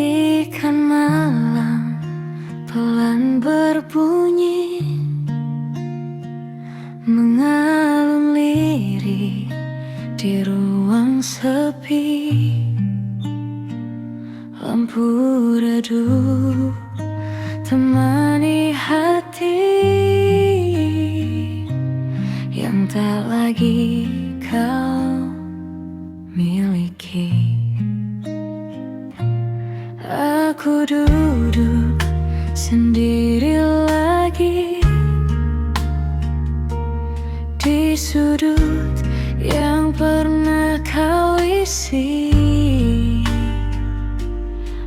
Hentikan malam pelan berbunyi, mengalun lirih di ruang sepi. Lampu redup temani hati yang tak lagi kau miliki. Aku duduk sendiri lagi di sudut yang pernah kau isi.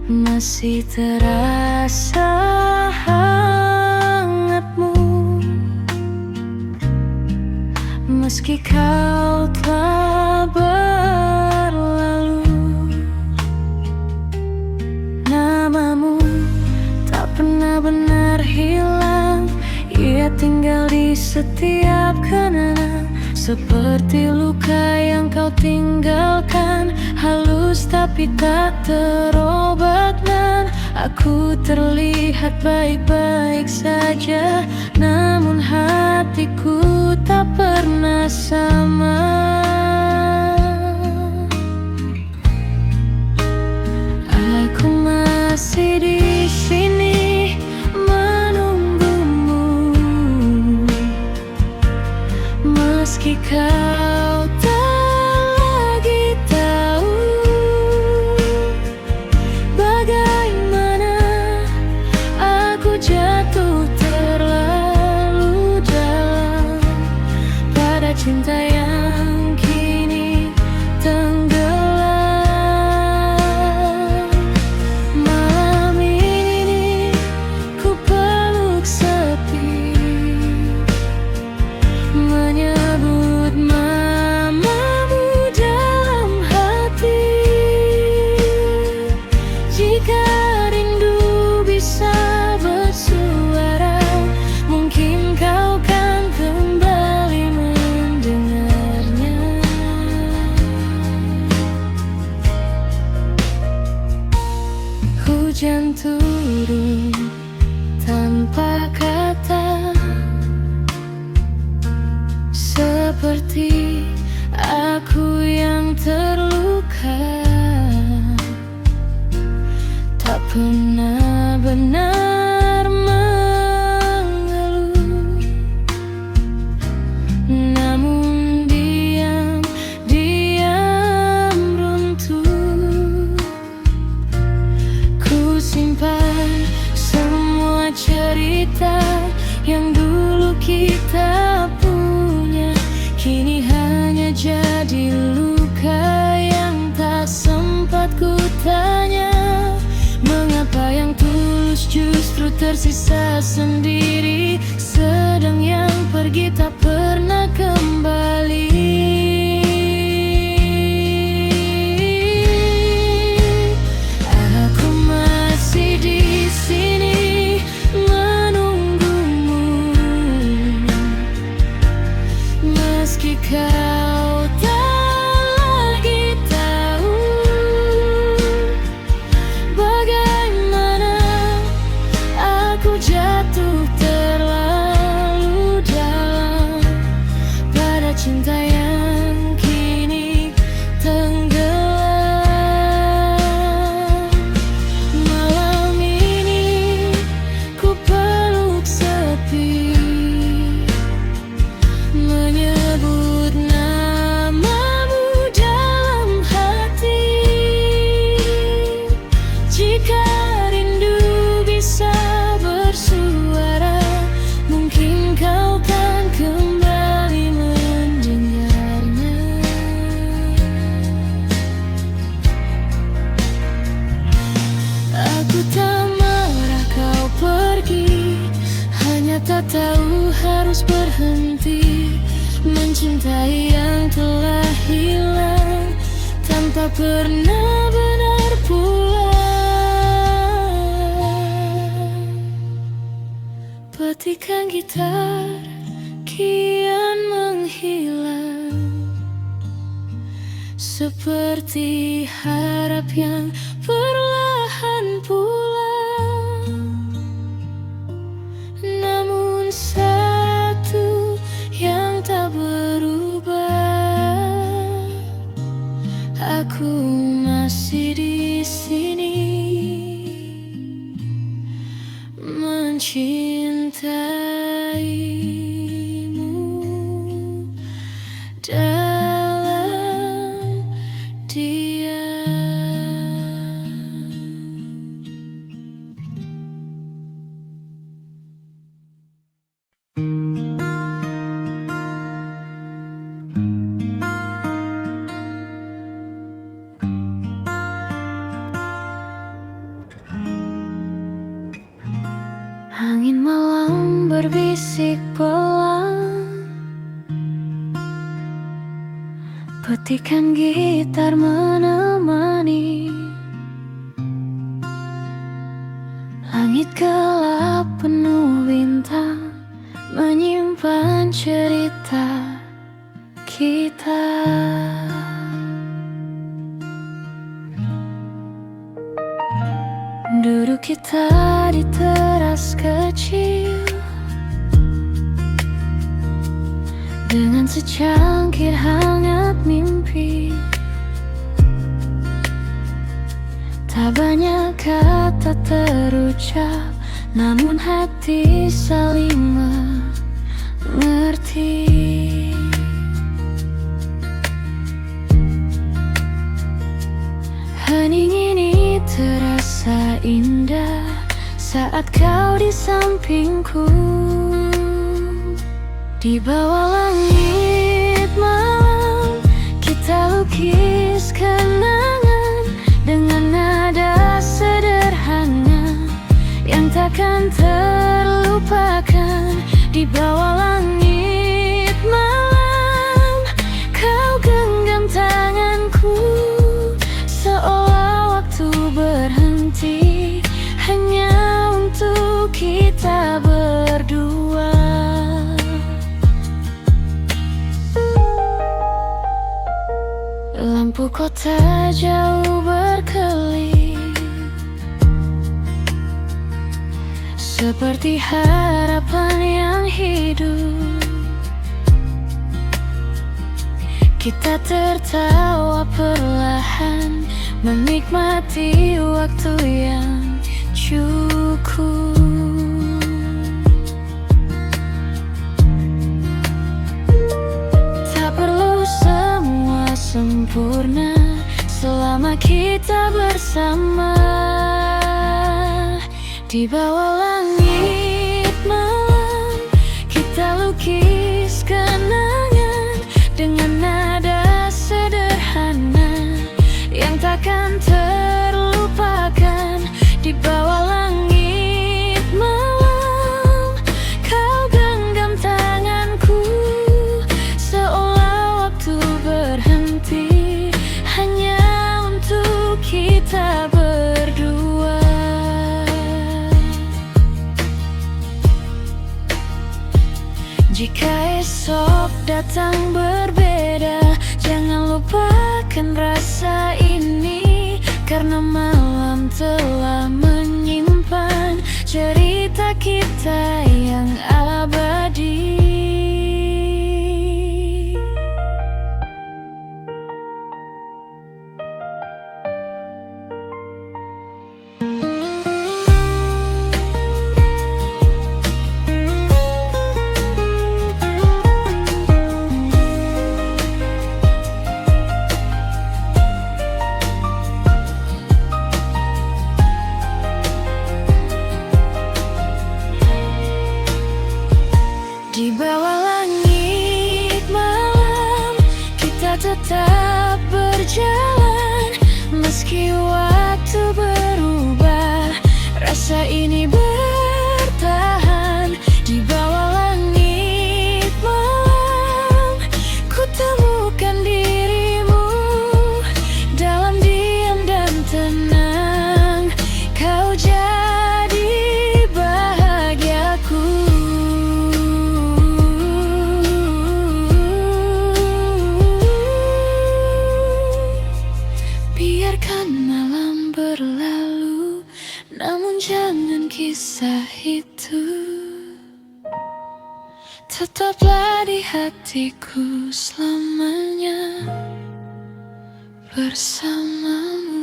Masih terasa hangatmu meski kau telah berlalu. Namamu tak pernah benar hilang, ia tinggal di setiap kenangan. Seperti luka yang kau tinggalkan, halus tapi tak terobat. Dan aku terlihat baik-baik saja, namun hatiku tak pernah sama. Aku masih di sini menunggumu, meski kau tak lagi tahu bagaimana aku jatuh terlalu dalam pada cinta yang kini tenggelam. Malam ini ku peluk sepi, menyebut namamu dalam hati. Jika rindu bisa bersuara, mungkin kau kan kembali mendengarnya. Hujan turun tanpa kata, seperti aku yang terluka, tak pernah benar mengeluh, namun diam runtuh. Ku simpan semua cerita yang dulu kita punya, kini hanya jadi luka yang tak sempat ku tanya. Mengapa yang tulus justru tersisa sendiri, sedang yang pergi tak pernah kembali. Aku masih di sini menunggumu, meski kau tak lagi tahu bagaimana aku jatuh terlalu dalam pada cinta yang kini tenggelam. Malam ini ku peluk sepi, menyebut namamu dalam hati. Jika rindu bisa bersuara, mungkin kau kan kembali mendengarnya. Aku tak marah kau pergi, hanya tak tahu harus berhenti mencintai yang telah hilang tanpa pernah benar pulang. Petikan gitar kian menghilang, seperti harap yang perlahan pulang. Namun satu yang tak berubah, aku masih di sini mencintaimu dalam diam. Angin malam berbisik pelan, petikan gitar menemani. Langit gelap penuh bintang menyimpan cerita kita. Duduk kita di teras kecil dengan secangkir hangat mimpi. Tak banyak kata terucap, namun hati saling mengerti. Hening ini terasa indah saat kau di sampingku. Di bawah langit malam kita lukis kenangan dengan nada sederhana yang takkan terlupakan. Di bawah langit malam kau genggam tanganku, seolah waktu berhenti hanya untuk kita berdua. Lampu kota jauh berkelip, seperti harapan yang hidup. Kita tertawa perlahan, menikmati waktu yang cukup. Tak perlu semua sempurna selama kita bersama. Di bawah langit malam kita lukis kenangan dengan nada sederhana yang takkan terlupakan. Di bawah langit malam kau genggam tanganku, seolah waktu berhenti hanya untuk kita berdua. Jika esok datang berbeda, jangan lupakan rasa ini, karena malam telah menyimpan cerita kita yang abadi. Di bawah langit malam kita tetap berjalan, meski waktu berubah, rasa ini bertahan. Di bawah langit malam ku temukan dirimu dalam diam dan tenang. Kau jadi bahagiaku. Biarkan malam berlalu kisah itu tetaplah di hatiku selamanya bersamamu.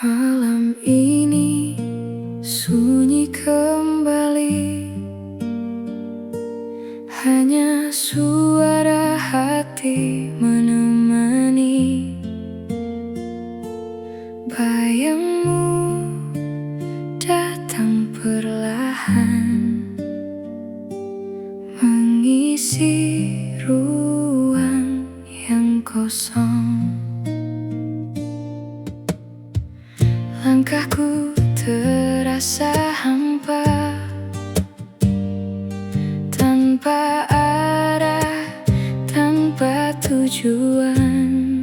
Malam ini sunyi kembali, hanya suara hati menemani. Bayangmu datang perlahan, mengisi ruang yang kosong. Langkahku terasa hampa, tanpa arah, tanpa tujuan.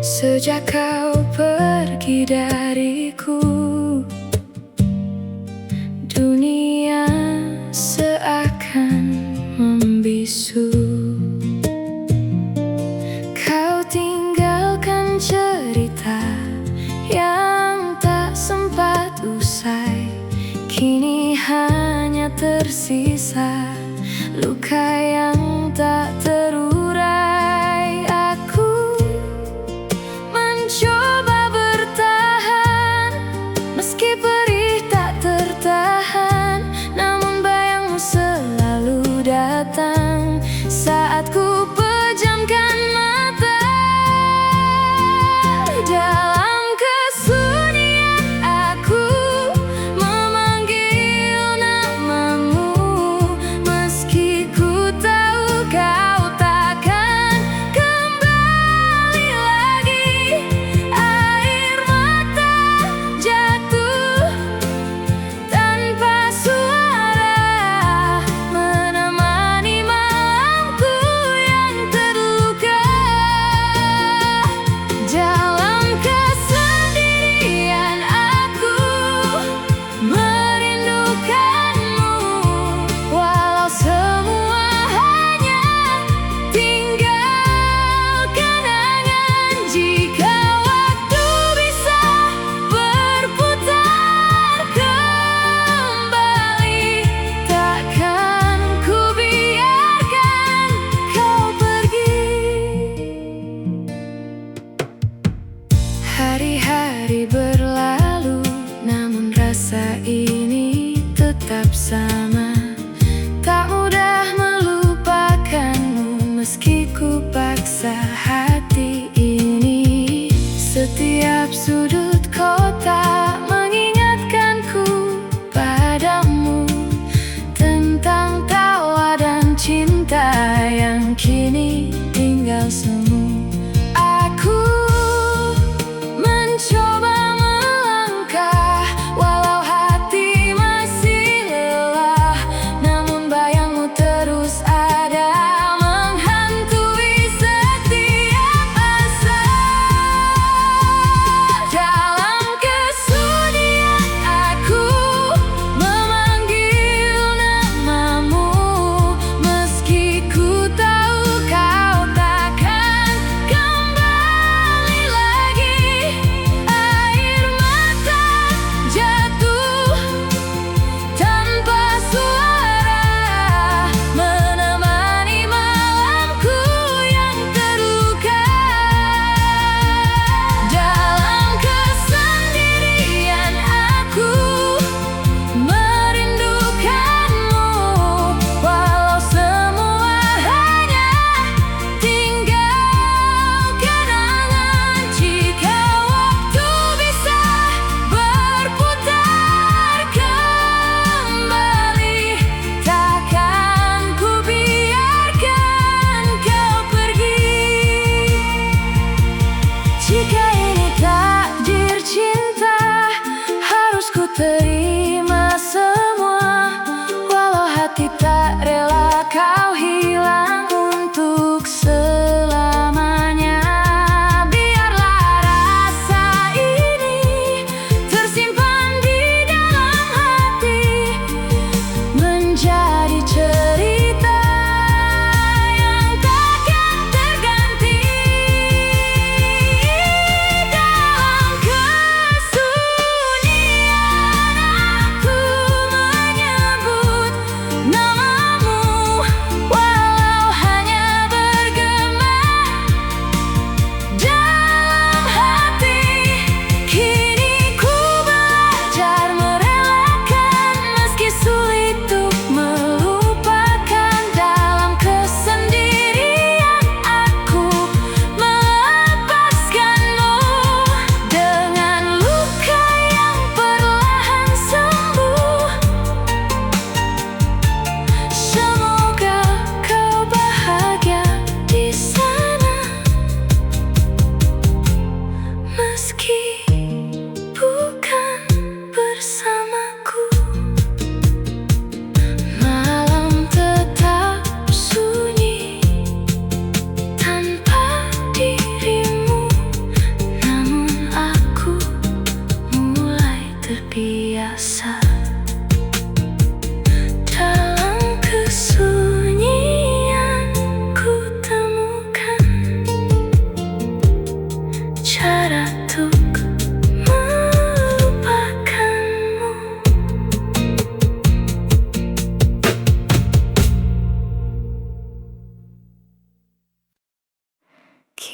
Sejak kau pergi dariku, dunia seakan membisu. Kau tinggalkan cerita yang tak sempat usai, kini hanya tersisa luka yang tak terurai. Aku mencoba bertahan, meski perih tak tertahan, namun bayangmu selalu datang saat ku pejamkan mata. Dalam kesunyian aku memanggil namamu, meski ku tahu kau tak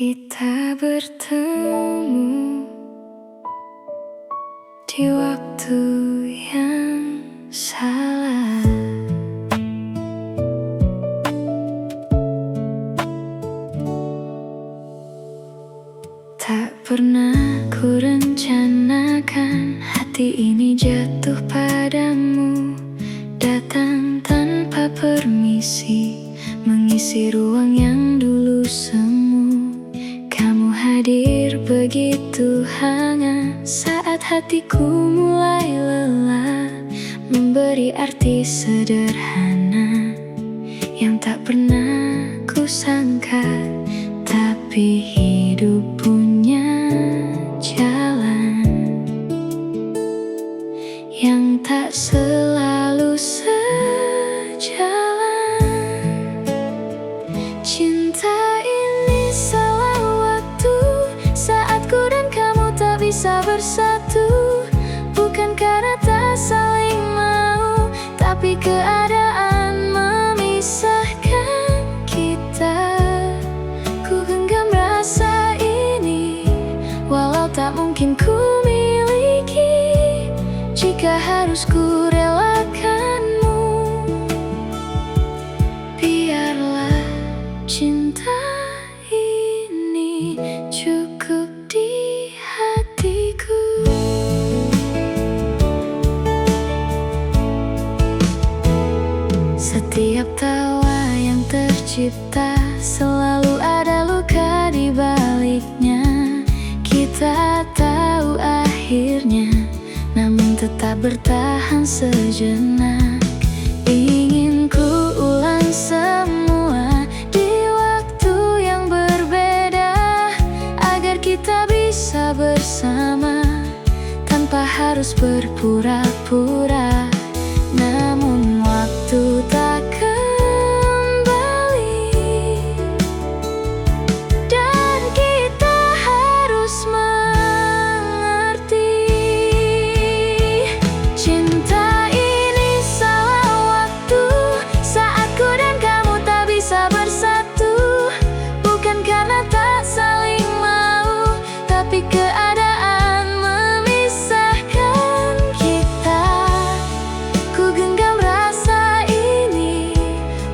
kita bertemu di waktu yang salah. Tak pernah ku rencanakan hati ini jatuh padamu, datang tanpa permisi, mengisi ruang yang dulu semu. Kamu hadir begitu hangat saat hatiku mulai lelah, memberi arti sederhana yang tak pernah ku sangka. Tapi hidup punya jalan yang tak selalu sejalan. Cinta ini salah waktu saat ku dan kamu tak bisa bersatu. Bukan karena tak saling mau, tapi keadaan memisahkan kita. Ku genggam rasa ini, walau tak mungkin ku miliki jika harus ku relakanmu. Biarlah cinta ini cukup di hatiku. Setiap tawa yang tercipta selalu ada luka di baliknya. Kita tahu akhirnya, namun tetap bertahan sejenak. Ingin ku ulang semua di waktu yang berbeda, agar kita bisa bersama tanpa harus berpura-pura. Namun waktu tak kembali, dan kita harus mengerti. Cinta ini salah waktu saat ku dan kamu tak bisa bersatu. Bukan karena tak saling mau, tapi keadaan memisahkan kita. Ku genggam rasa ini,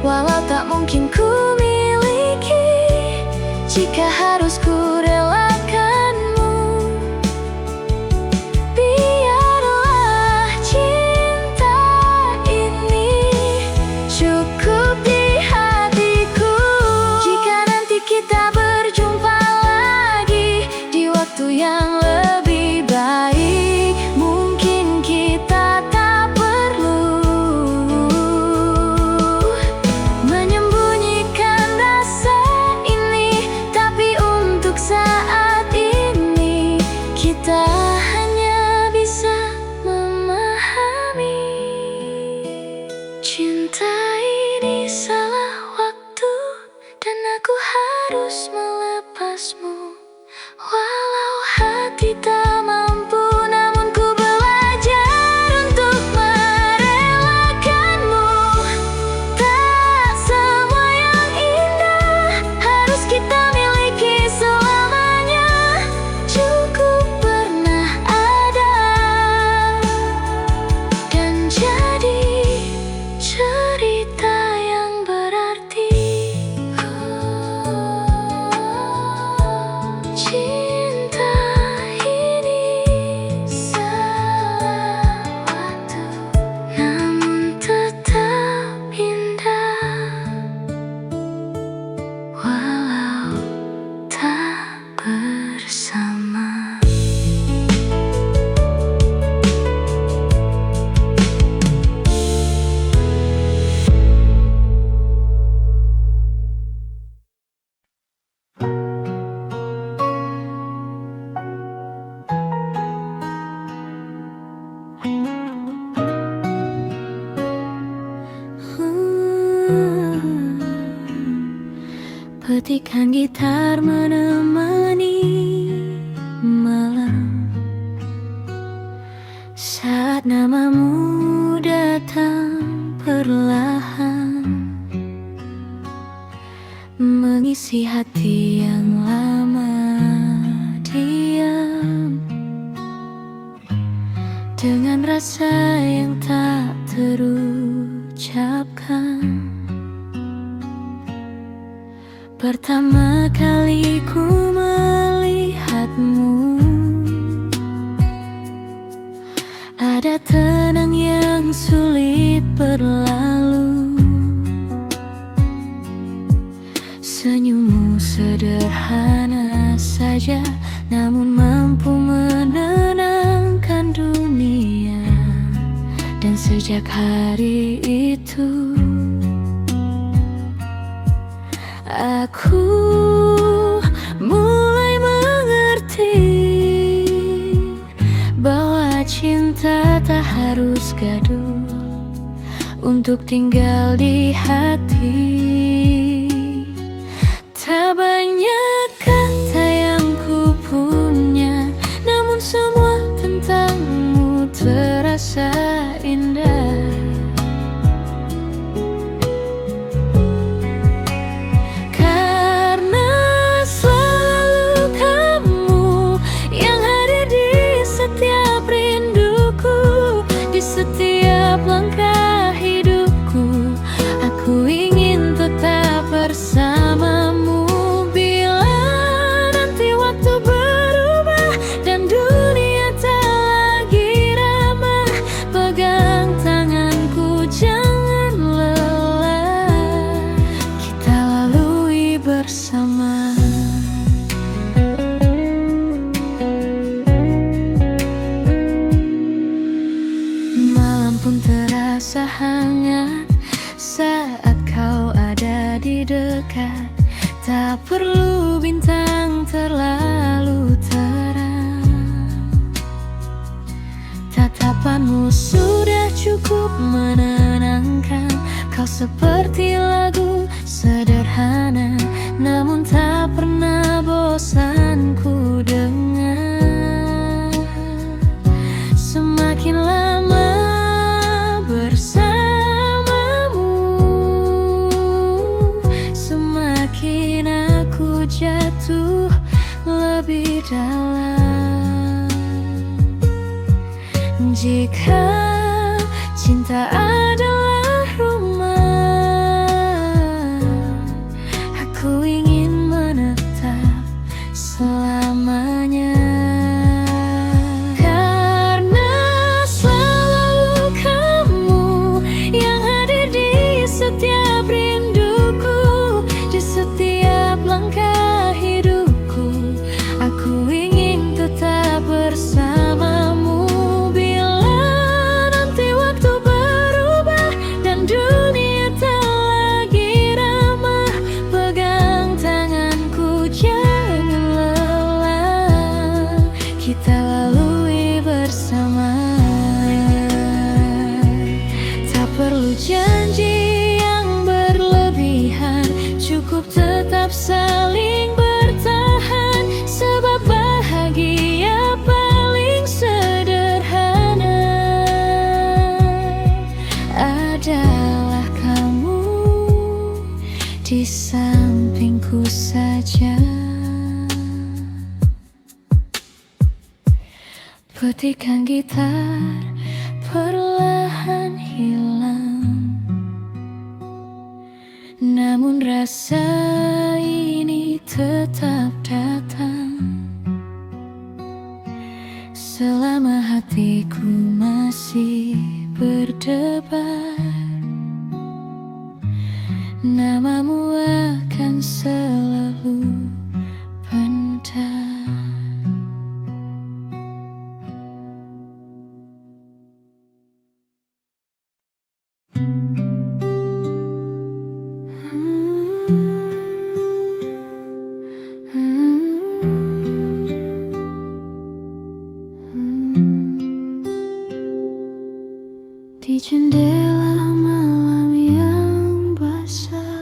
walau tak mungkin ku miliki jika harus ku relakanmu. Biarlah cinta ini cukup di hatiku. Jika nanti kita berjumpa lagi di waktu yang lebih baik, mungkin kita tak perlu menyembunyikan rasa ini. Tapi untuk saat ini, kita hanya bisa memahami. Cinta ini salah waktu, dan aku harus melepasmu. Walau hati tak mampu, namun ku belajar untuk merelakanmu. Tak semua yang indah harus kita miliki selamanya. Cukup pernah ada dan jadi cerita yang berarti. Cinta ini salah waktu, namun tetap indah walau tak bersama. Petikan gitar menemani malam saat namamu datang perlahan, mengisi hati yang lama. rasa yang tak terucapkan. Pertama kali ku melihatmu, ada tenang yang sulit berlalu. Senyummu sederhana saja, namun mampu menenangkan dunia. Dan sejak hari itu aku mulai mengerti bahwa cinta tak harus gaduh untuk tinggal di hati. Tak banyak kata yang ku punya, namun semua tentangmu terasa indah. Karena selalu kamu yang hadir di setiap rinduku, di setiap langkah hidupku. Aku ingin tetap bersamamu. Malam pun terasa hangat saat kau ada di dekat. Tak perlu bintang terlalu terang, tatapanmu sudah cukup menenangkan. Kau seperti lagu sederhana, namun tak pernah bosan ku dengar. Semakin lama bersamamu, semakin aku jatuh lebih dalam. Jika cinta adalah rumah, aku ingin menetap selamanya. Karena selalu kamu yang hadir di setiap rinduku, di setiap langkah hidupku. Aku ingin tetap bersamamu. Kita lalui bersama, tak perlu janji yang berlebihan, cukup tetap saling bertahan. Sebab bahagia paling sederhana adalah kamu di sampingku saja. Petikan gitar perlahan hilang, namun rasa ini tetap datang. Selama hatiku masih berdebar, namamu akan selalu pentas. Di jendela malam yang basah,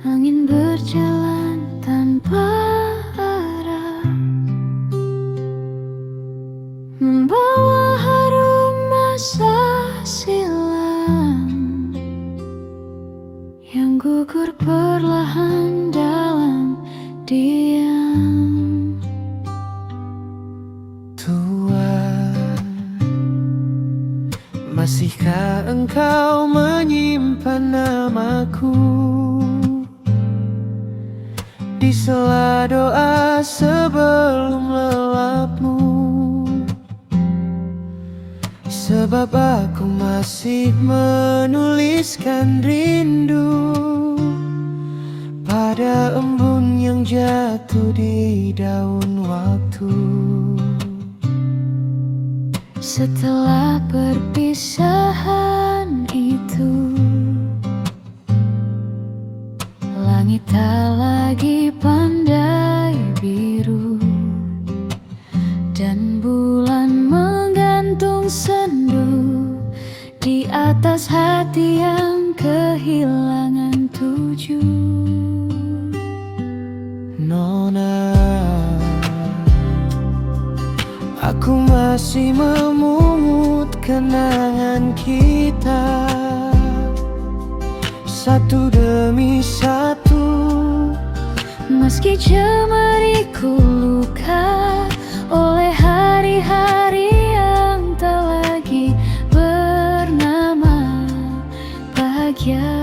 angin berjalan tanpa arah, membawa harum masa silam yang gugur perlahan dalam diam. Tua Masihkah engkau menyimpan namaku di sela doa sebelum lelapmu? Sebab aku masih menuliskan rindu pada embun yang jatuh di daun waktu. Setelah perpisahan itu, langit tak lagi pandai biru, dan bulan menggantung sendu di atas hati yang kehilangan tuju. Nona, aku masih memungut kenangan kita satu demi satu. Meski jemariku luka oleh hari-hari yang tak lagi bernama bahagia,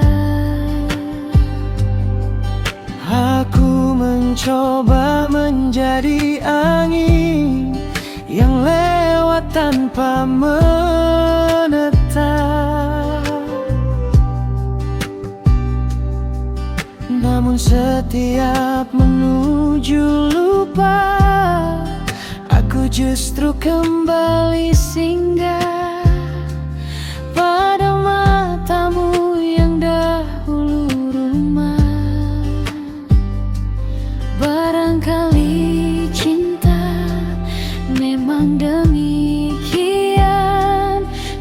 aku mencoba menjadi angin yang lewat tanpa menetap. Namun setiap menuju lupa, aku justru kembali singgah pada matamu yang dahulu rumah. Barangkali cinta memang demikian,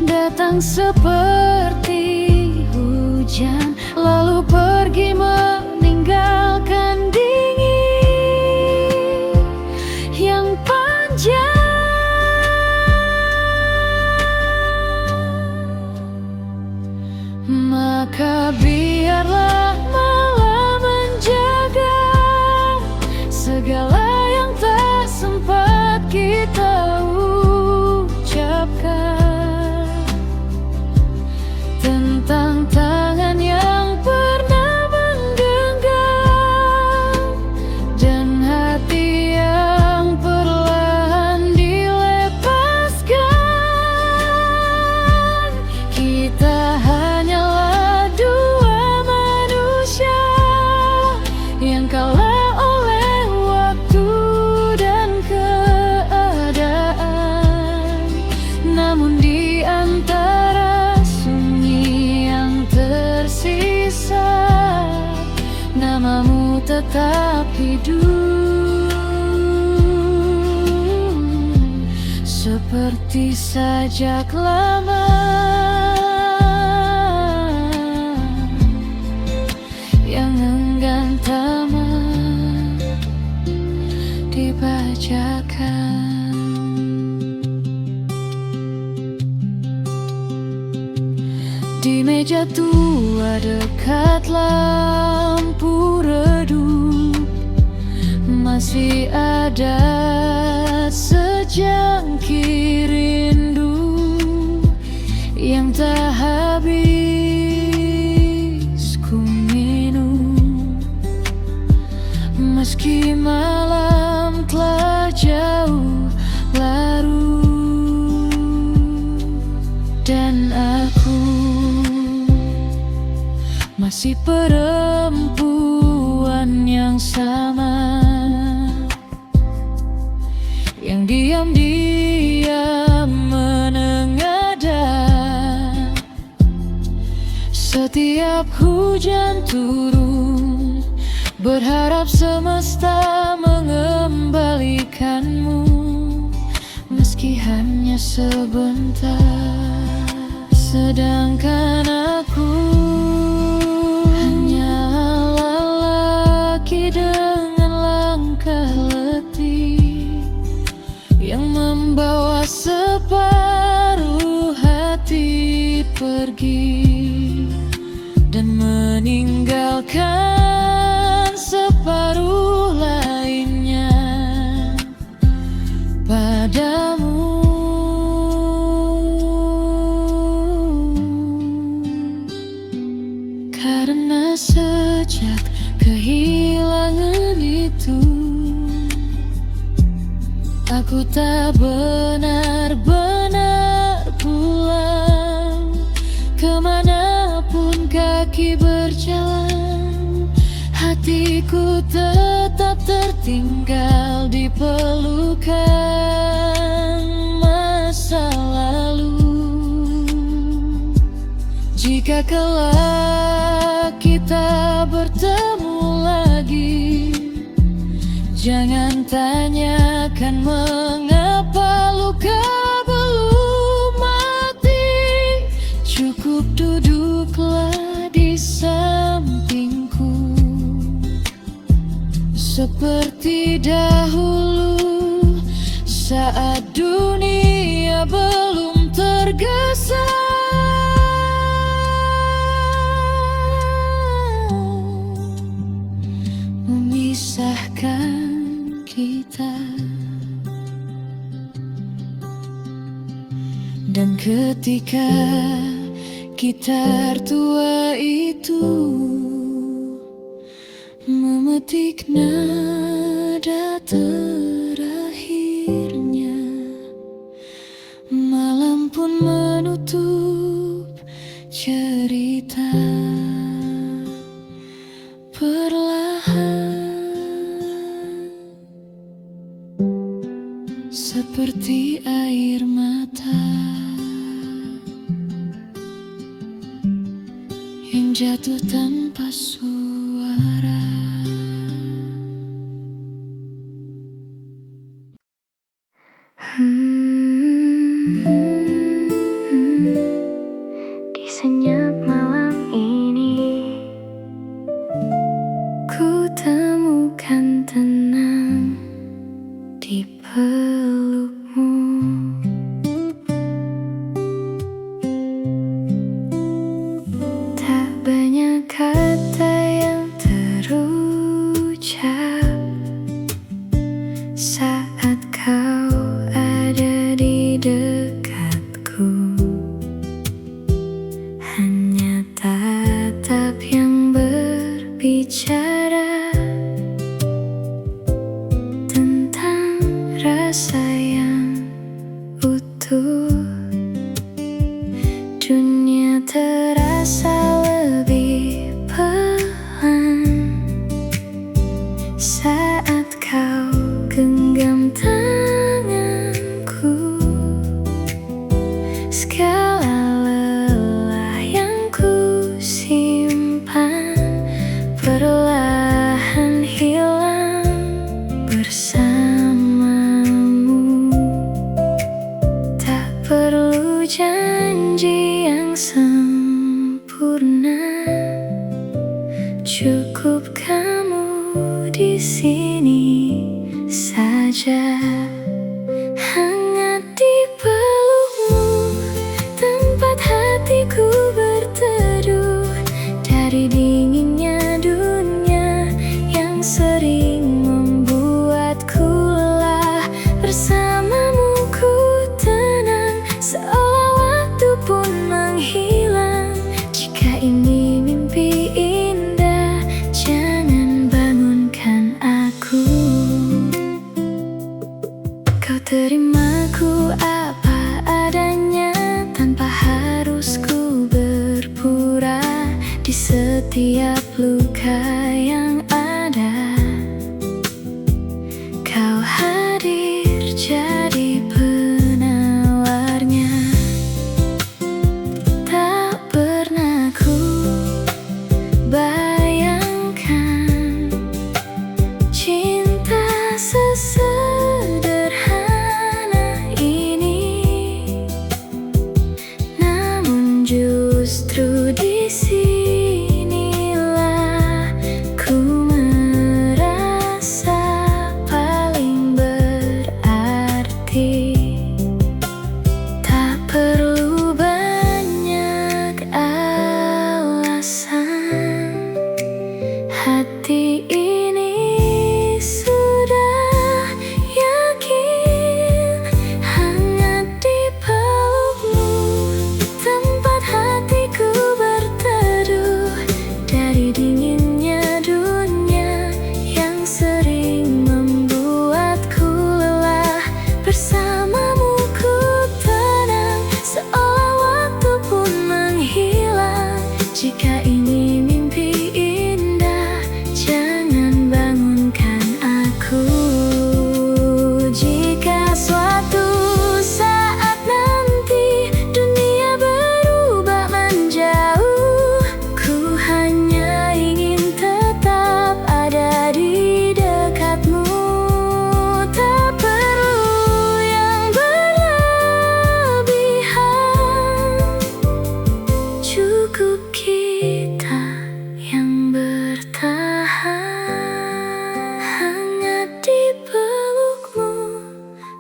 datang seperti hujan lalu pergi meninggalkan dingin yang panjang. Maka biarlah malam menjaga segala yang tak sempat kita ucapkan, tentang tangan yang pernah menggenggam dan hati yang perlahan dilepaskan. Kita hanyalah dua manusia yang kalah oleh waktu dan keadaan. Namun di antara sunyi yang tersisa, namamu tetap hidup seperti sajak lama yang enggan tamat dibacakan. Di meja tua dekat lampu redup, masih ada sejangkir rindu yang tak habis ku minum. Meski malam telah jauh larut dan aku masih perempuan yang sama, yang diam-diam menengada setiap hujan turun, berharap semesta mengembalikanmu, meski hanya sebentar. Sedangkan aku hanyalah lelaki dengan langkah letih yang membawa separuh hati pergi dan meninggalkan separuh lainnya padamu. sejak kehilangan itu. Aku tak benar-benar pulang, kemanapun kaki berjalan. Hatiku tetap tertinggal di pelukan masa lalu. Jika kelak kita bertemu lagi, jangan tanyakan mengapa luka belum mati. Cukup duduklah di sampingku seperti dahulu, saat dunia belum tergesa memisahkan kita. Dan ketika gitar tua itu memetik nada terakhirnya, malam pun menutup cerita. Perlahan seperti air mata yang jatuh tanpa suara. Di senyap malam ini, ku temukan tenang di pelukmu. Tak banyak kata yang terucap saat kau ada di dekatku. Hanya tatap yang berbicara tentang rasa yang utuh. Dunia terasa lebih pelan saat kau genggam tanganku. Segala lelah yang ku simpan perlahan hilang bersamamu. Tak perlu janji yang sempurna, cukup kamu di sini saja. Hangat di pelukmu, tempat hatiku berteduh dari dinginnya dunia yang sering membuatku lelah. Bersamamu ku tenang, seolah waktu pun menghilang. Jika ini mimpi indah, jangan bangunkan aku. Kau terimaku apa adanya, tanpa harus ku berpura. Di setiap luka yang ada, kau hadir jadi penawarnya. Tak pernah ku bayangkan cinta sesederhana ini, namun justru di sinilah ku merasa paling berarti. Tak perlu banyak alasan, hati ini sudah yakin. Hangat di pelukmu, tempat hatiku Jika ini mimpi indah, jangan bangunkan aku. Jika suatu saat nanti dunia berubah menjauh, ku hanya ingin tetap ada di dekatmu. Tak perlu yang berlebihan, cukup kita yang bertahan. Hangat di pelukmu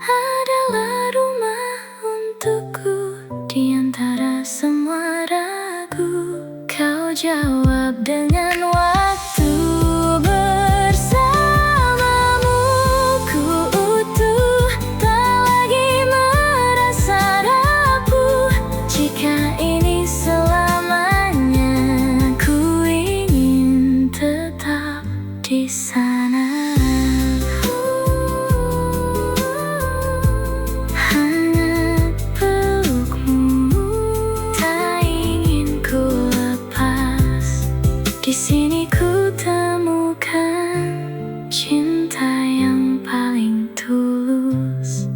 adalah rumah untukku. Di antara semua ragu, kau jawab dengan waktu. Bersamamu ku utuh, tak lagi merasa rapuh. Jika ini selamanya, ku ingin tetap di sana. Hangat pelukmu, tak ingin ku lepas. Di sini ku temukan cinta yang paling tulus.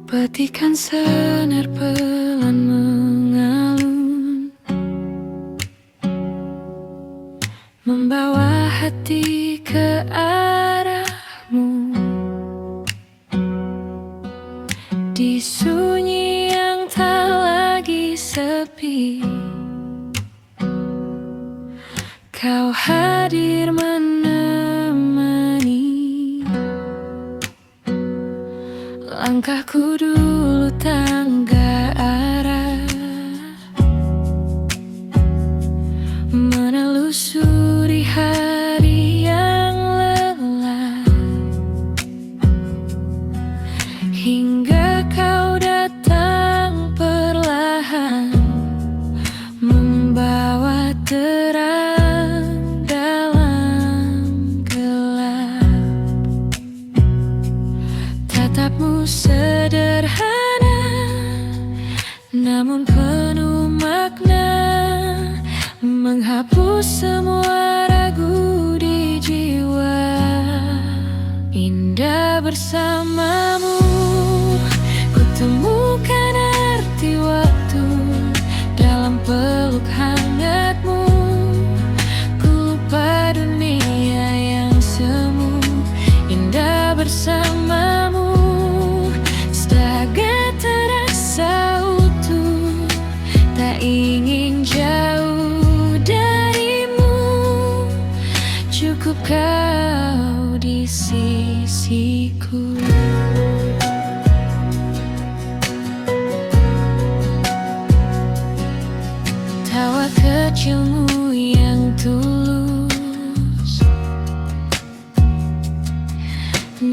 Petikan senar pelan mengalun, membawa hati ke arahmu. Di sunyi yang tak lagi sepi, kau hadir menemani langkahku dulu tangga arah, menelusuri hari yang lelah, hingga kau datang perlahan, membawa terang dalam gelap. Tatapmu sederhana, namun penuh makna, menghapus semua ragu di jiwa. Indah bersamamu, ku temukan arti waktu dalam peluk hangatmu. Ku lupa dunia yang semu. Indah bersamamu, sedaga terasa utuh. Tak ingin jauh darimu, cukup kau di sisiku. Tawa kecilmu yang tulus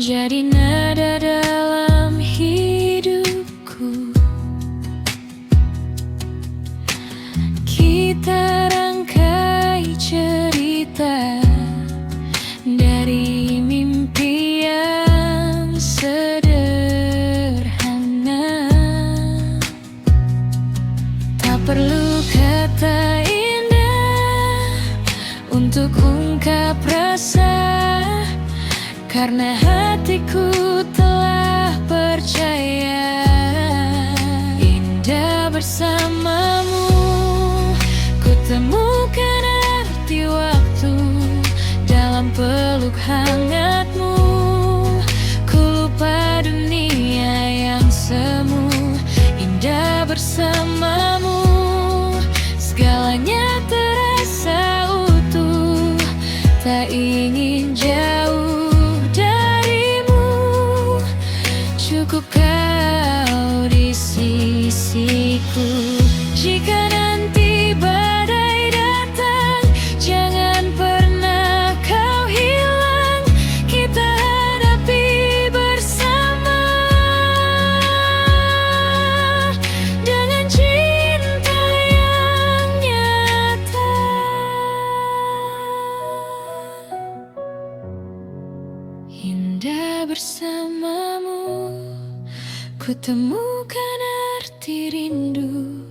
jadi nada dalam hidupku. Kita rangkai cerita dari mimpi yang sederhana. Tak perlu kata indah untuk ungkap rasa, karena hatiku telah percaya. Indah bersamamu, ku temukan arti waktu dalam peluk hangatmu. Ku lupa dunia yang semu. Indah bersamamu, segalanya terasa utuh. Tak ingin jauh darimu, cukup kau di sisiku. Jika nanti Kutemukan arti rindu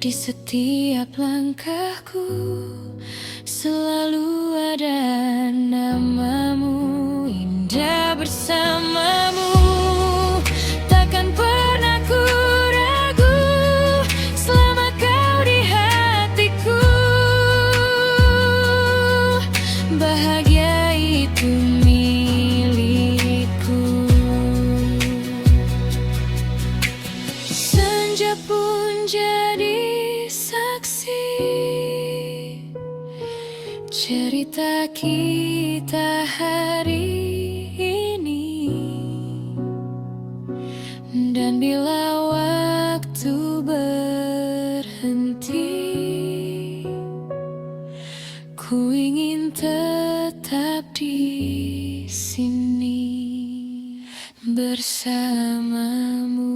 di setiap langkahku. Selalu ada namamu, indah bersamamu. Takkan pernah ku ragu selama kau di hatiku. Bahagia itu milikku. Senja pun jadi saksi cerita kita hari ini. Dan bila waktu berhenti, ku ingin tetap di sini bersamamu.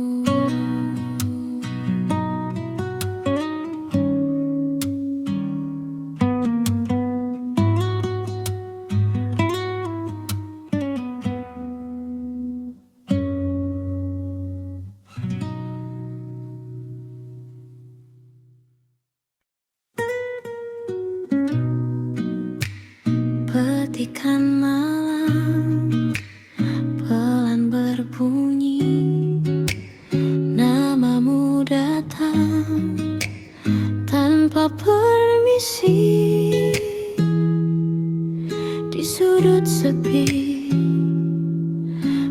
Petikan malam pelan berbunyi, namamu datang tanpa permisi. Di sudut sepi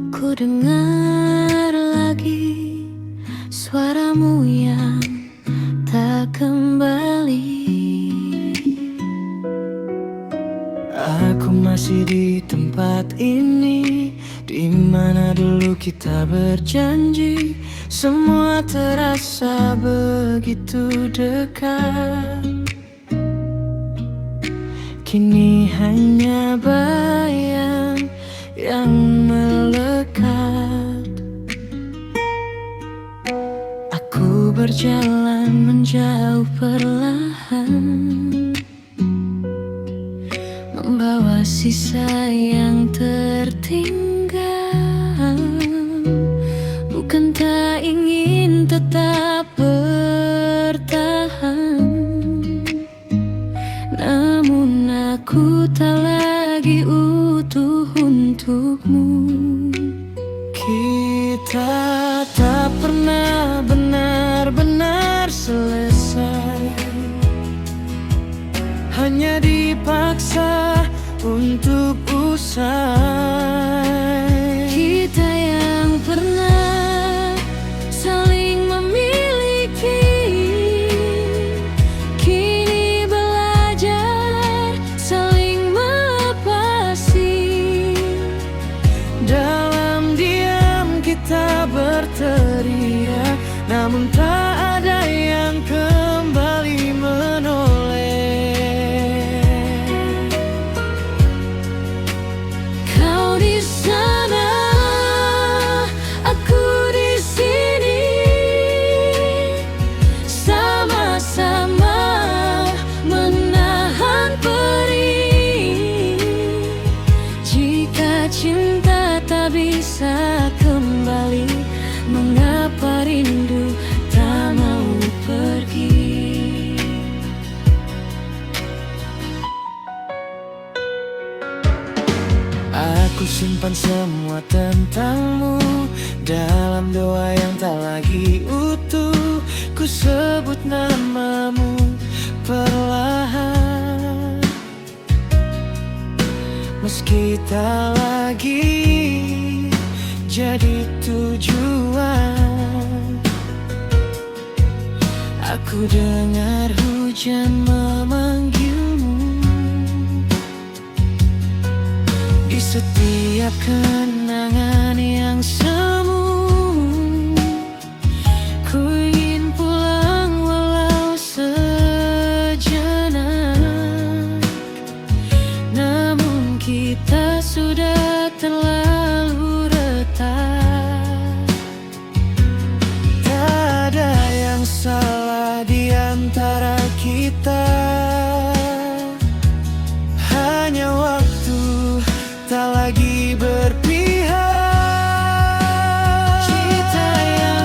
ku dengar lagi suaramu yang tak kembali. Aku masih di tempat ini, di mana dulu kita berjanji. Semua terasa begitu dekat. Kini hanya bayang yang melekat. Aku berjalan menjauh perlahan, membawa sisa yang tertinggal. Bukan tak ingin tetap bertahan, namun aku tak lagi utuh untukmu. Kita tak pernah benar-benar selesai, hanya dipaksa untuk usai. Kita yang pernah saling memiliki, kini belajar saling melepasi. Dalam diam kita berteriak, namun tak ada yang kembali menoleh. Kau di sana, aku di sini, sama-sama menahan perih. Jika cinta tak bisa kembali, mengapa rindu tak mau pergi? Aku simpan semua tentangmu dalam doa yang tak lagi utuh. Ku sebut namamu perlahan, meski tak lagi jadi tujuan. Aku dengar hujan memanggilmu di setiap kenangan yang semu. Ku ingin pulang walau sejenak, namun kita sudah terlalu retak. Tak ada yang salah di antara kita, hanya waktu tak lagi berpihak. Kita yang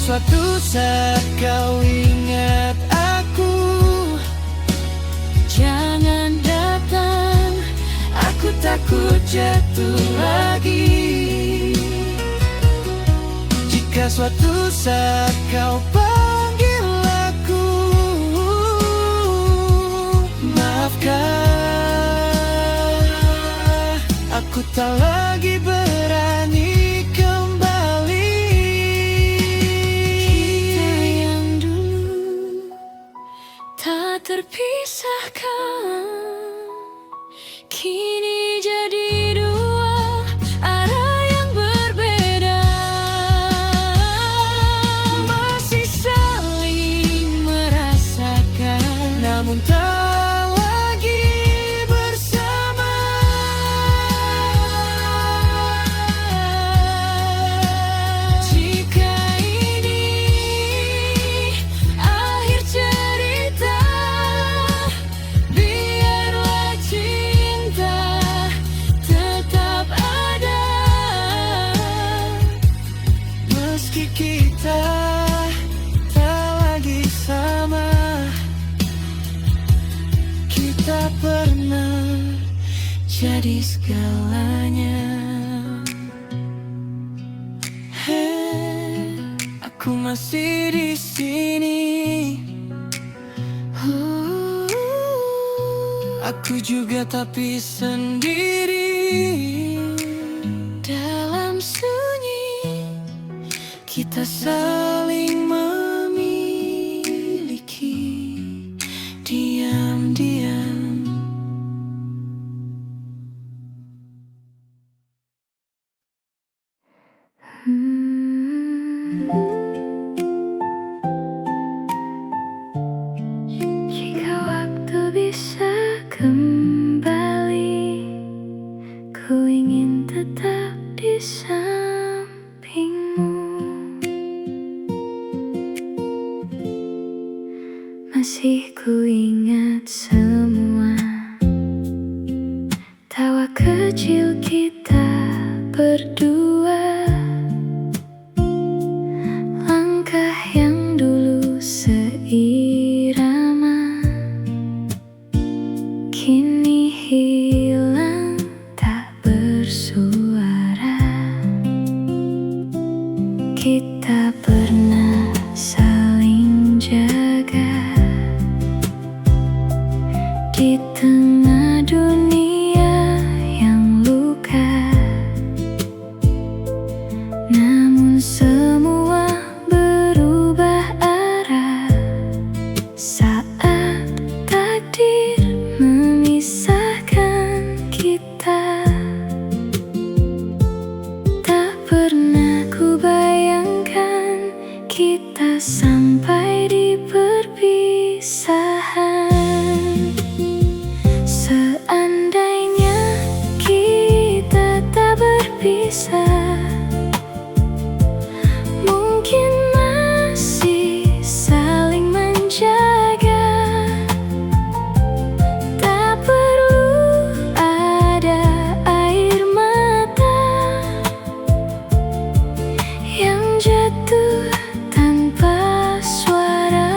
suatu saat kau ingat aku, Jangan datang, aku takut jatuh lagi. Jika suatu saat kau panggil aku, maafkan, aku tak lagi berani kembali. kita yang dulu tak terpisahkan, kini jadi dua arah yang berbeda. Masih saling merasakan, namun tak lagi bersama. Jika ini akhir cerita, biarlah cinta tetap ada. Meski kita tak lagi sama, kita pernah jadi segalanya. Hey, aku masih di sini. Aku juga tapi sendiri. Dalam sunyi Kita saling memiliki diam-diam. Jika waktu bisa kembali, ku ingin tetap di sampingmu. Masih ku ingat semua tawa kecil kita berdua, langkah yang dulu seirama, kini hilang tak bersuara. Kita pernah saling jaga di tengah dunia yang luka. Namun semua berubah arah saat takdir memisahkan kita. Tak pernah ku bayangkan kita sampai di perpisahan. Seandainya kita tak berpisah, mungkin masih saling menjaga. Tak perlu ada air mata yang jatuh tanpa suara.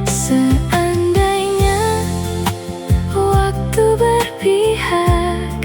Seandainya waktu berpihak,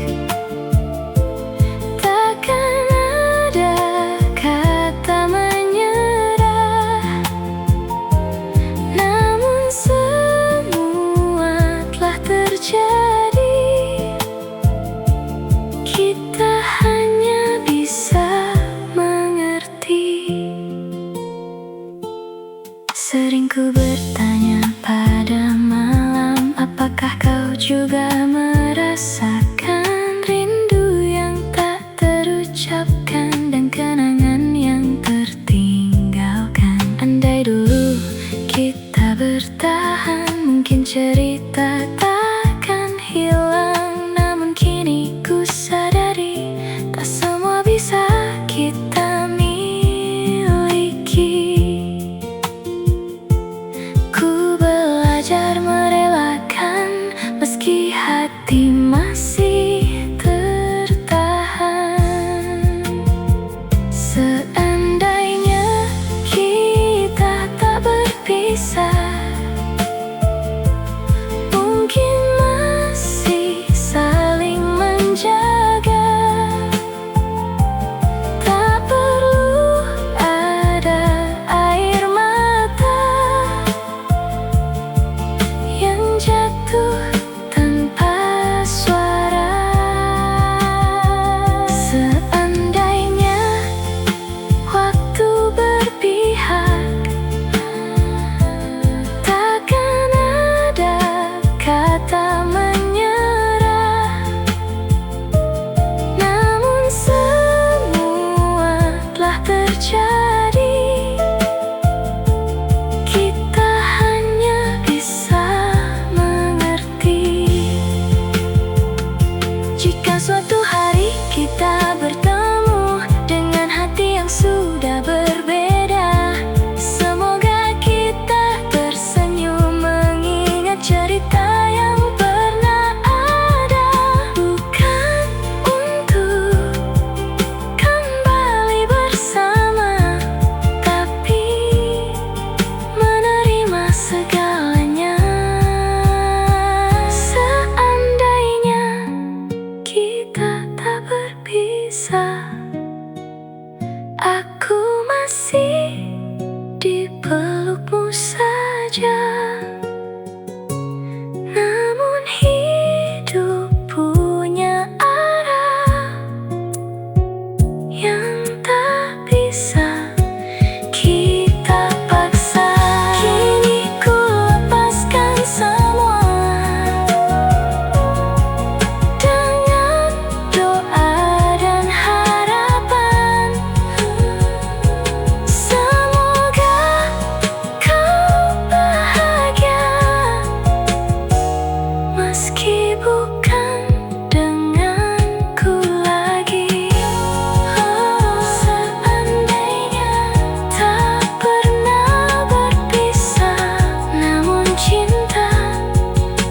Jika suatu hari kita bertemu dengan hati yang sudah berbeda, semoga kita tersenyum mengingat cerita yang pernah ada. Bukan untuk kembali bersama, tapi menerima segalanya. Seandainya kita tak berpisah, aku masih di pelukmu saja. Namun hidup punya arah yang tak bisa kita paksa. Kini ku lepaskan semua dengan doa dan harapan. Semoga kau bahagia, meski bukan denganku lagi. Seandainya tak pernah berpisah, namun cinta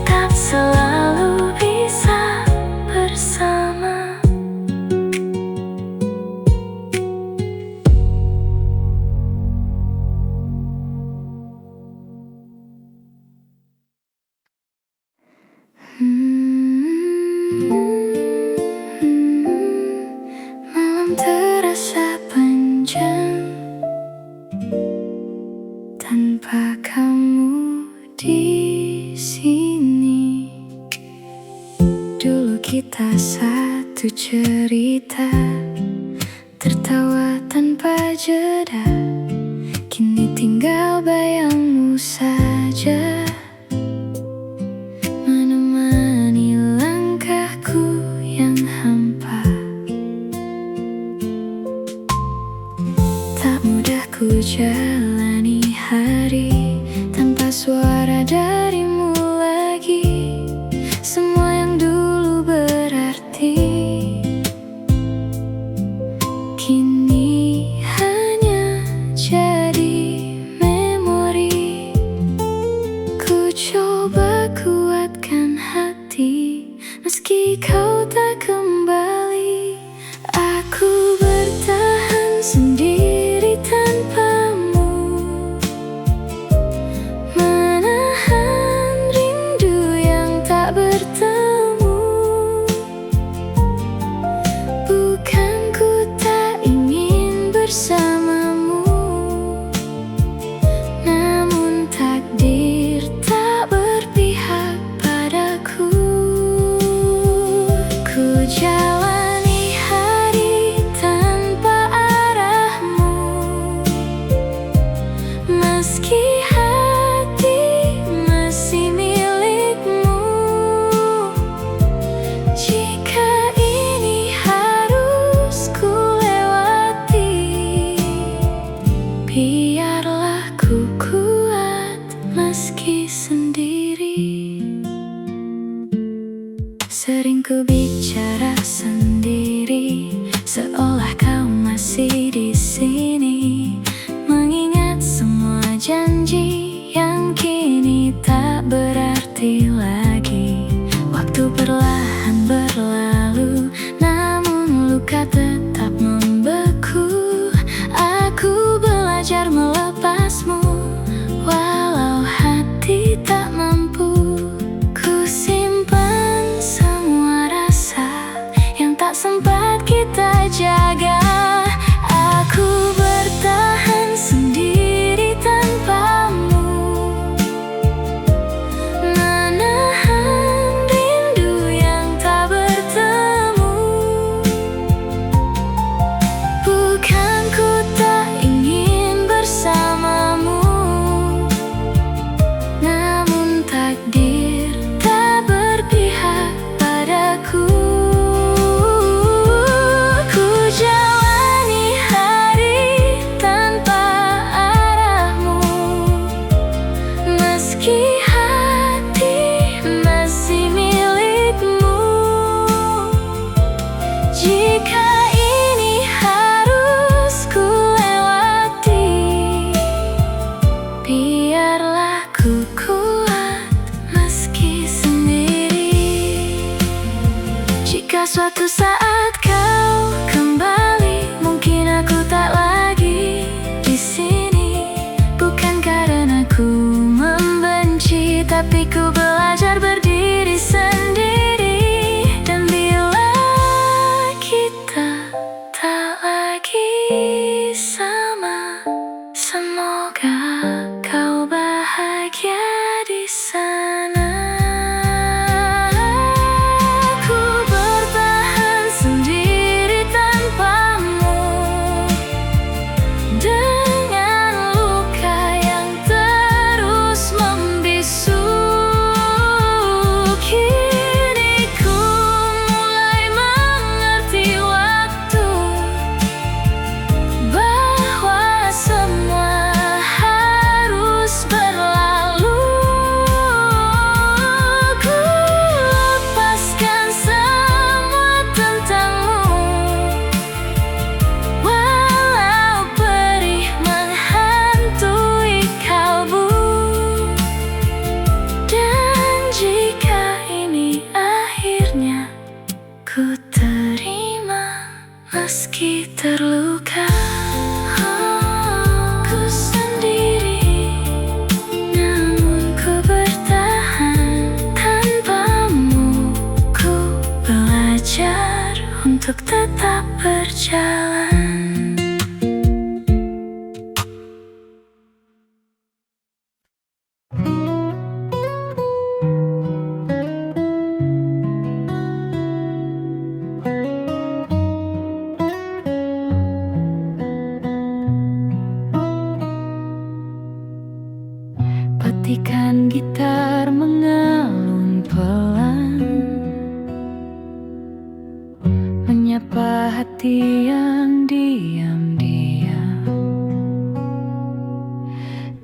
tak selalu bisa bersama. Malam terasa panjang tanpa kamu di sini. Dulu kita satu cerita, tertawa tanpa jeda. Kini tinggal bayangmu saja menemani langkahku yang hampa. Tak mudah ku jalani hari tanpa suara darimu lagi. Semua yang dulu berarti kini hanya jadi memori. Ku coba kuatkan hati meski kau tak kembali. Aku bertahan sendiri tanpamu, menahan rindu yang tak bertemu. Bukan ku tak ingin bersamamu, namun takdir tak berpihak padaku. Ku jalani hari tanpa arahmu, meski hati masih milikmu. Jika ini harus ku lewati, biarlah ku kuat meski sendiri. Sering ku bicara sendiri, seolah kau masih di sini, mengingat semua janji yang kini tak berarti lagi. Waktu perlahan berlalu, namun luka tetap membeku. Aku belajar melepasmu, walau hati tak mampu. Ku simpan semua rasa yang tak sempat kita jaga. Aku bertahan sendiri tanpamu, menahan rindu yang tak bertemu. Bukan ku tak ingin bersamamu, namun takdir tak berpihak padaku. suatu saat kau kembali, mungkin aku tak lagi di sini. Bukan karena ku membenci, tapi ku belajar berdiri sendiri. Dan bila kita tak lagi sama, semoga kau bahagia di sana. Ku bertahan sendiri tanpamu, dengan luka yang terus membisu. Kini ku mulai mengerti waktu, bahwa semua harus berlalu. Ku lepaskan semua tentangmu, walau perih menghantui kalbu. Dan jika ini akhirnya ku terima, meski terluka. Ku sendiri, namun ku bertahan tanpamu. Ku belajar untuk tetap berjalan. Petikan gitar mengalun pelan, menyapa hati yang diam-diam.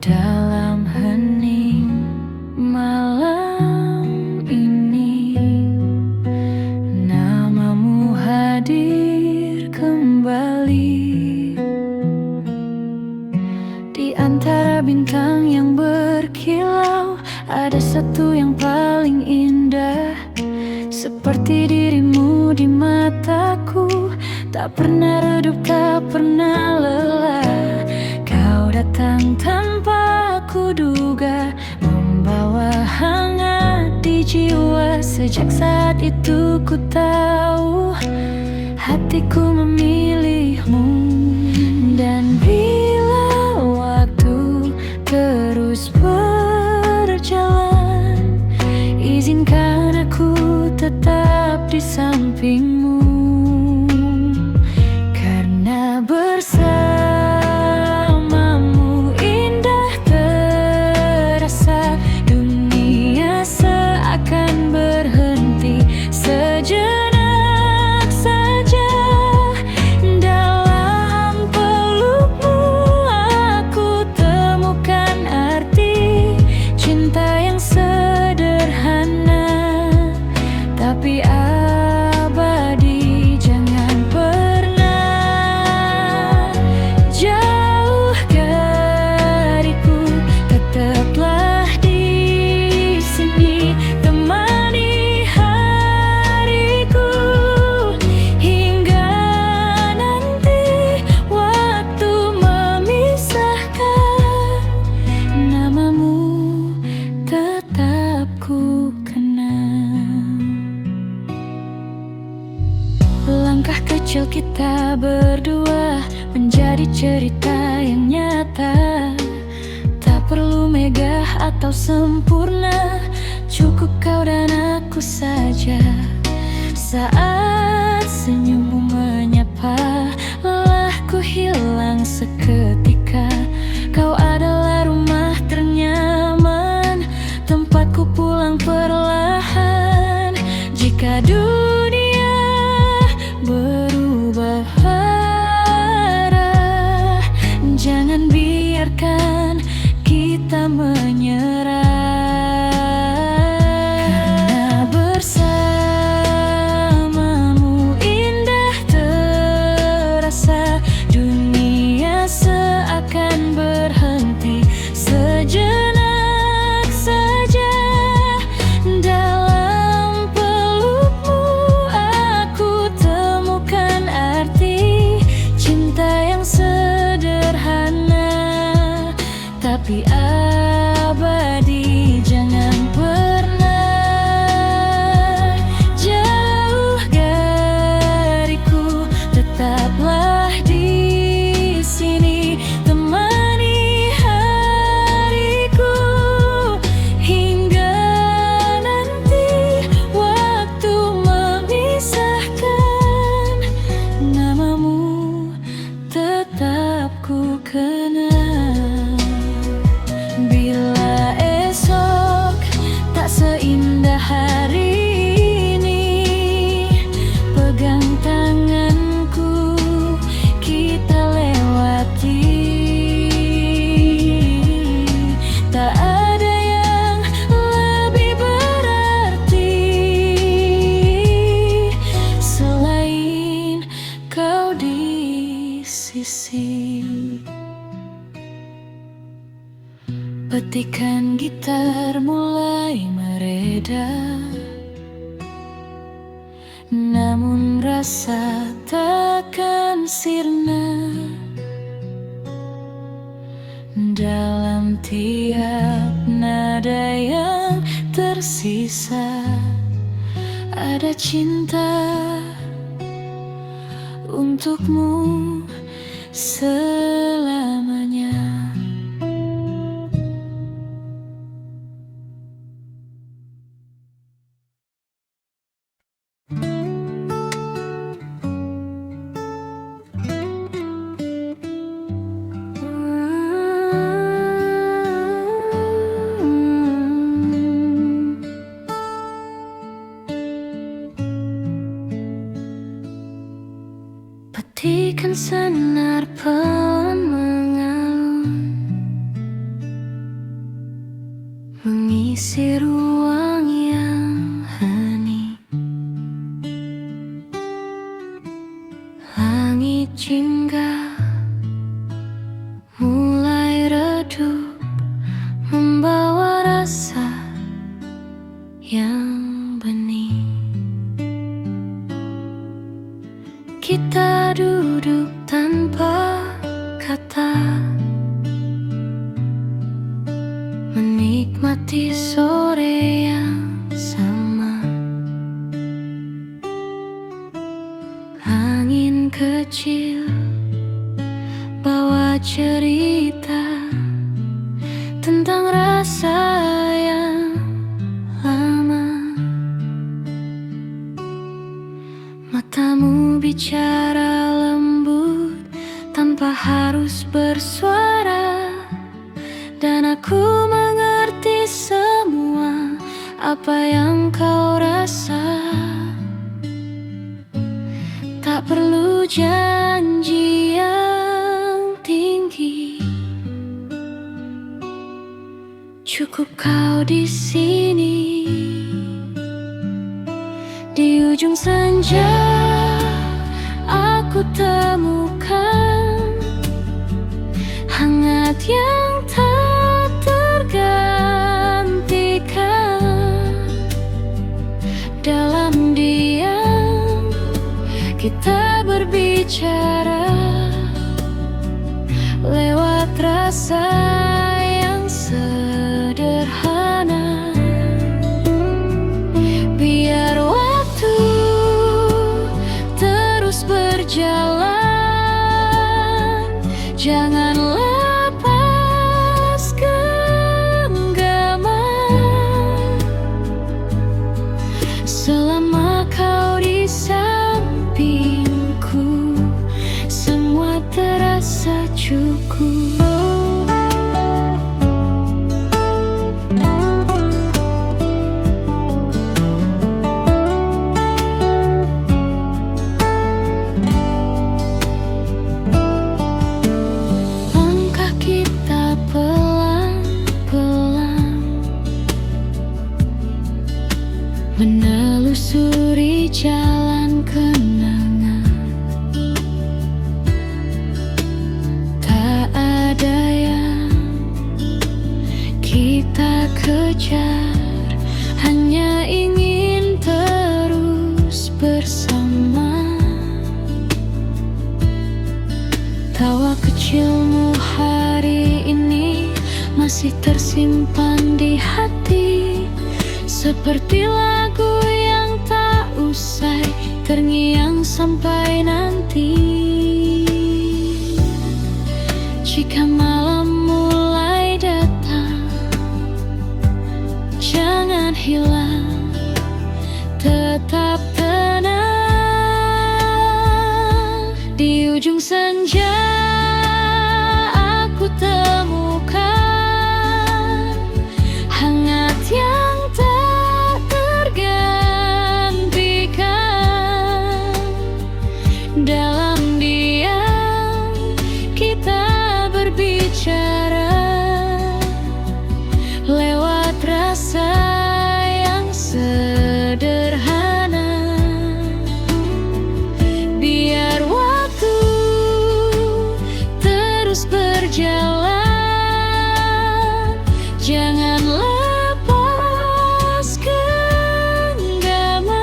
Dalam hening malam ini, namamu hadir kembali. Di antara bintang yang berkilau, ada satu yang paling indah. Seperti dirimu di mataku, tak pernah redup, tak pernah lelah. Kau datang tanpa kuduga, membawa hangat di jiwa. Sejak saat itu ku tahu, hatiku memilihmu. Dan bila waktu terus berjalan, izinkan aku tetap di sampingmu. Karena bersamamu indah terasa, dunia seakan berhenti sejenak saja. Dalam pelukmu aku temukan arti cinta yang sederhana tapi abadi. Jangan pernah jauh dariku, tetaplah di sini, temani hariku hingga nanti waktu memisahkan. Namamu tetap ku kenang. Langkah kecil kita berdua menjadi cerita yang nyata. Tak perlu megah atau sempurna, cukup kau dan aku saja. Saat senyummu menyapa, lelahku hilang seketika. Kau adalah rumah ternyaman, tempatku pulang perlahan. Jika dunia berubah arah, jangan biarkan kita menyerah. Karena bersamamu indah terasa, dunia tetaplah di sini, temani hariku hingga nanti waktu memisahkan. Namamu tetap ku kenal. Bila esok tak seindah hari ini, pegang tanganku, kita lewati. Tak ada yang lebih berarti selain kau di sisi. Petikan gitar mulai mereda, namun rasa takkan sirna. Dalam tiap nada yang tersisa ada cinta untukmu selamanya. Petikan senar pelan mengalun, mengisi ruang yang hening. Langit jingga mulai redup, membawa rasa yang bening. Kita duduk tanpa kata, menikmati sore yang sama. Angin kecil bawa cerita tentang rasa yang lama. Matamu bicara lembut tanpa harus bersuara, dan aku mengerti semua apa yang kau rasa. Tak perlu janji yang tinggi, cukup kau di sini. Di ujung senja aku temukan hangat yang tak tergantikan. Dalam diam kita berbicara lewat rasa yang sederhana. Biar waktu terus berjalan, jangan lepas genggaman. Selama kau di sampingku, semua terasa cukup. Menelusuri jalan kenangan, tak ada yang kita kejar, hanya ingin terus bersama. Tawa kecilmu hari ini masih tersimpan di hati, seperti lagu yang tak usai usai, terngiang sampai nanti. Jika malam mulai datang, jangan hilang, tetap tenang. Di ujung senja aku temukan hangat yang tak tergantikan. Dalam diam kita berbicara lewat rasa yang sederhana. Biar waktu terus berjalan, jangan lepas genggaman.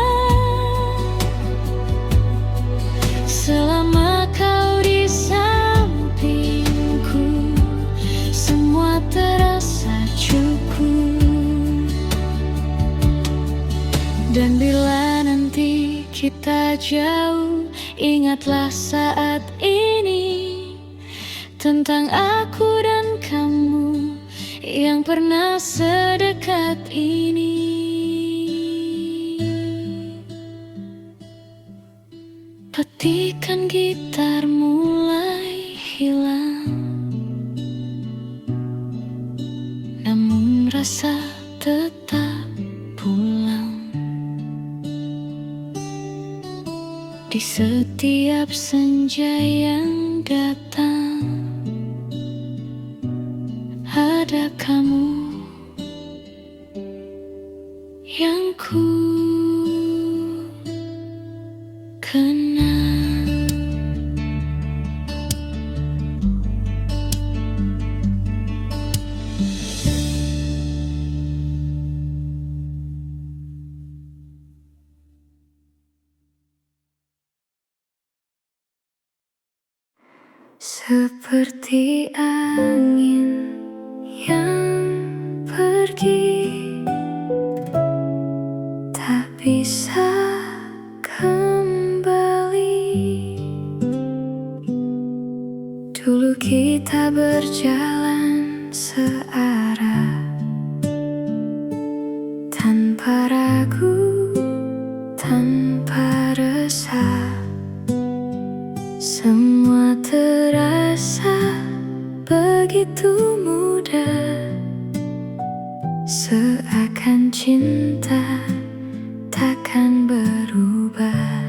Selama kau di sampingku, semua terasa cukup. Dan bila nanti kita jauh, ingatlah saat ini tentang aku dan kamu yang pernah sedekat ini. Petikan gitar mulai hilang, namun rasa tetap pulang. Di setiap senja yang datang, ada kamu yang ku kenang. Seperti angin yang pergi, tak bisa kembali. Dulu kita berjalan searah, tanpa ragu, tanpa resah. Semua terasa begitu mudah, seakan cinta takkan berubah.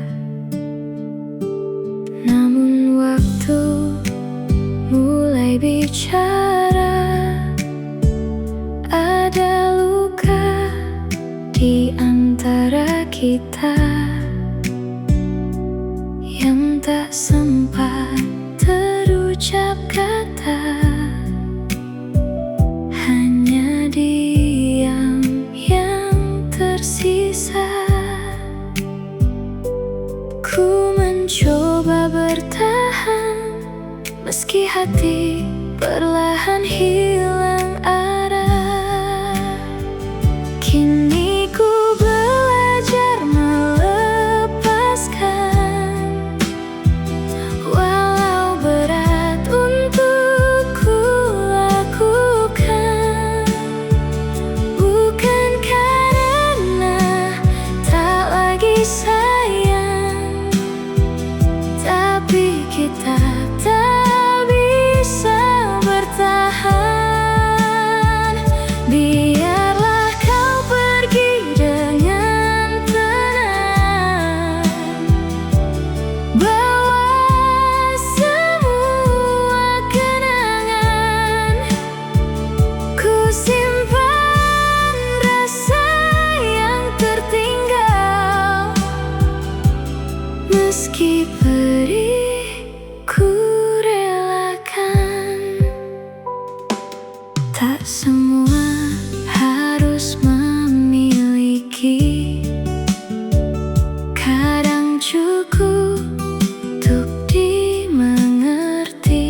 Namun waktu mulai bicara, ada luka di antara kita yang tak sempat terucap kata. Hanya diam yang tersisa. Ku mencoba bertahan, meski hati perlahan hilang arah. Kini ku belajar melepaskan, walau berat untuk ku lakukan. Bukan karena tak lagi sayang, tapi kita tak bisa bertahan. Biarlah kau pergi dengan tenang, bawa semua kenangan. Ku simpan rasa yang tertinggal, meski perih ku relakan. Tak semua harus memiliki, kadang cukup untuk dimengerti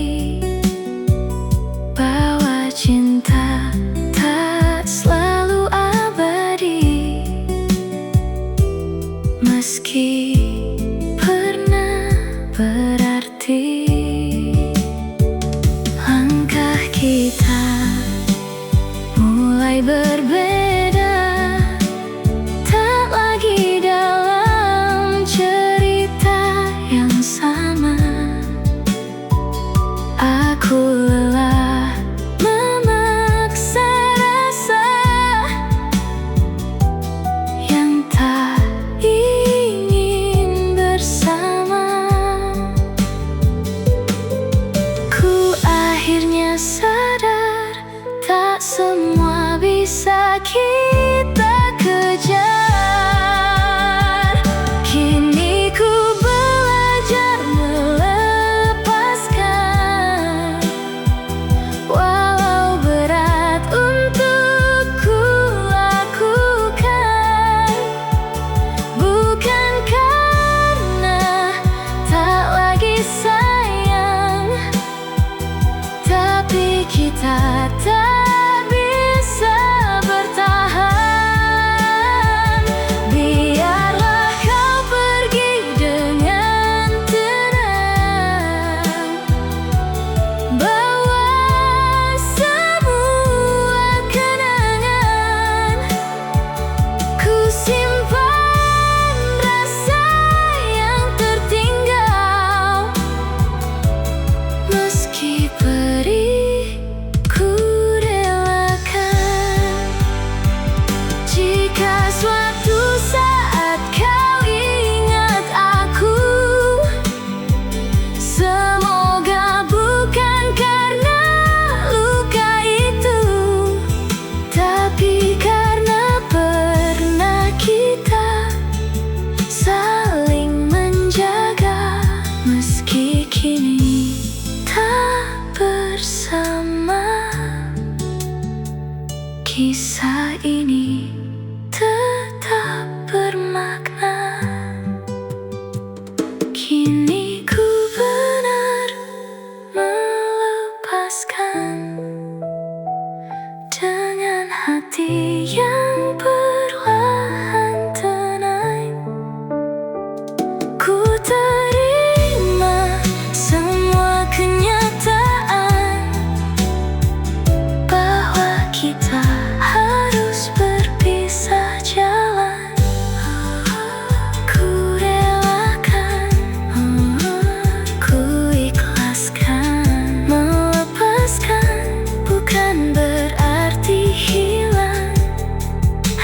bahwa cinta tak selalu abadi. Meski Kini ku benar melepaskan dengan hati yang perlahan tenang. Ku terima semua kenyataan bahwa kita harus berpisah jalan. Ku relakan, ku ikhlaskan. Melepaskan bukan berarti hilang,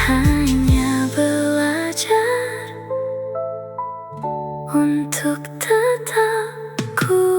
hanya belajar untuk tetap ku